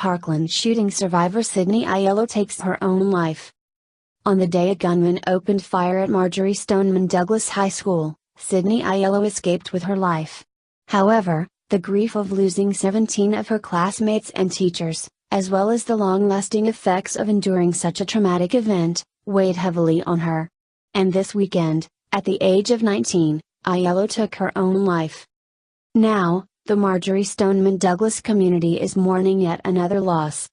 Parkland shooting survivor Sydney Aiello takes her own life. On the day a gunman opened fire at Marjory Stoneman Douglas High School, Sydney Aiello escaped with her life. However, the grief of losing 17 of her classmates and teachers, as well as the long-lasting effects of enduring such a traumatic event, weighed heavily on her. And this weekend, at the age of 19, Aiello took her own life. Now, the Marjory Stoneman Douglas community is mourning yet another loss.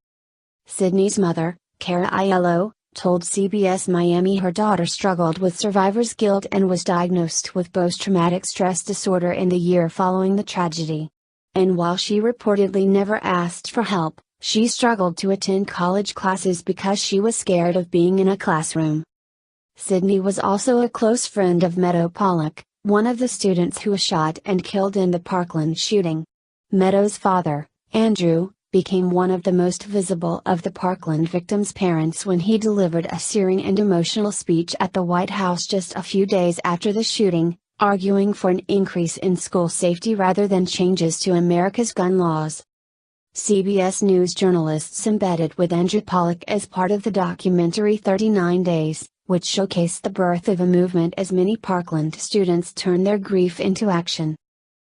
Sydney's mother, Cara Aiello, told CBS Miami her daughter struggled with survivor's guilt and was diagnosed with post-traumatic stress disorder in the year following the tragedy. And while she reportedly never asked for help, she struggled to attend college classes because she was scared of being in a classroom. Sydney was also a close friend of Meadow Pollock, one of the students who was shot and killed in the Parkland shooting. Meadow's father, Andrew, became one of the most visible of the Parkland victims' parents when he delivered a searing and emotional speech at the White House just a few days after the shooting, arguing for an increase in school safety rather than changes to America's gun laws. CBS News journalists embedded with Andrew Pollock as part of the documentary 39 Days, which showcased the birth of a movement as many Parkland students turn their grief into action.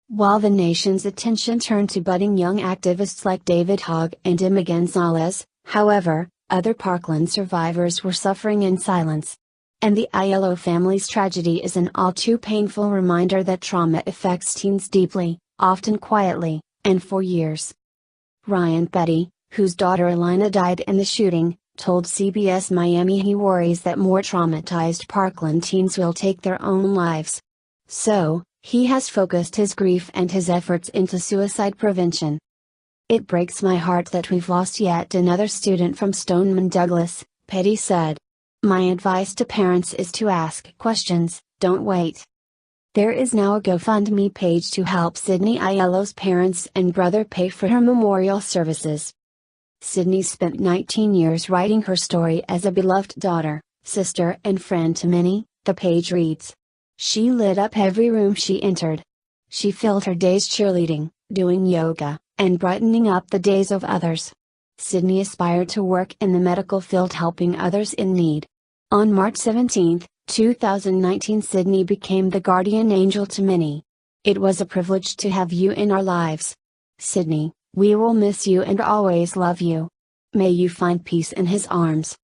While the nation's attention turned to budding young activists like David Hogg and Emma Gonzalez, however, other Parkland survivors were suffering in silence. And the Aiello family's tragedy is an all too painful reminder that trauma affects teens deeply, often quietly, and for years. Ryan Petty, whose daughter Elena died in the shooting, told CBS Miami he worries that more traumatized Parkland teens will take their own lives. So, he has focused his grief and his efforts into suicide prevention. "It breaks my heart that we've lost yet another student from Stoneman Douglas," Petty said. "My advice to parents is to ask questions, don't wait." There is now a GoFundMe page to help Sydney Aiello's parents and brother pay for her memorial services. Sydney spent 19 years writing her story as a beloved daughter, sister and friend to many, the page reads. She lit up every room she entered. She filled her days cheerleading, doing yoga, and brightening up the days of others. Sydney aspired to work in the medical field helping others in need. On March 17, 2019, Sydney became the guardian angel to many. "It was a privilege to have you in our lives. Sydney, we will miss you and always love you. May you find peace in His arms."